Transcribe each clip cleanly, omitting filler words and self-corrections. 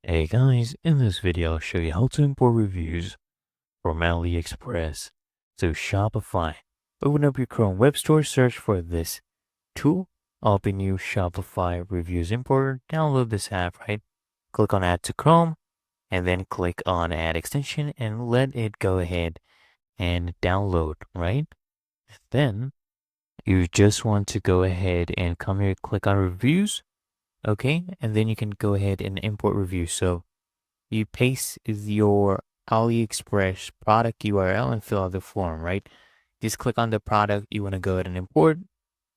Hey guys, in this video I'll show you how to import reviews from AliExpress to Shopify. Open up your Chrome web store, search for this tool, open new Shopify reviews importer, download this app, right? Click on add to Chrome and then click on add extension and let it go ahead and download, right? Then you just want to go ahead and come here, click on reviews, okay? And then you can go ahead and import reviews. So you paste your AliExpress product URL and fill out the form, right? Just click on the product you want to go ahead and import.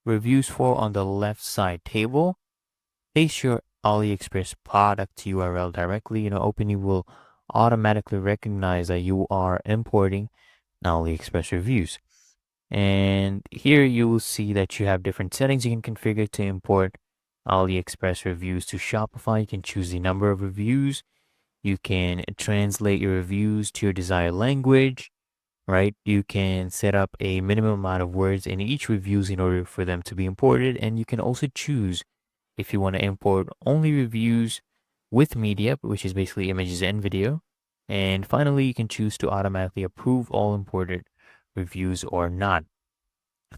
Reviews for on the left side table. Paste your AliExpress product URL directly. Opening will automatically recognize that you are importing AliExpress reviews. And here you will see that you have different settings you can configure to import AliExpress reviews to Shopify. You can choose the number of reviews. You can translate your reviews to your desired language, right? You can set up a minimum amount of words in each reviews in order for them to be imported. And you can also choose if you want to import only reviews with media, which is basically images and video. And finally, you can choose to automatically approve all imported reviews or not.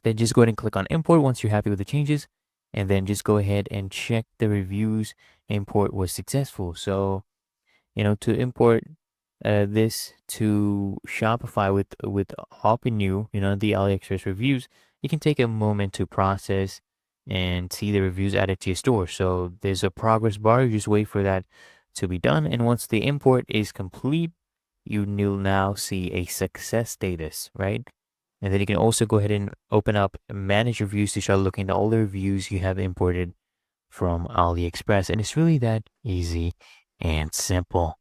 Then just go ahead and click on import once you're happy with the changes. And then just go ahead and check the reviews import was successful. So to import this to Shopify with Open New, the AliExpress reviews, you can take a moment to process and see the reviews added to your store. So there's a progress bar. You just wait for that to be done. And once the import is complete, you'll now see a success status, right? And then you can also go ahead and open up manage reviews to start looking at all the reviews you have imported from AliExpress. And it's really that easy and simple.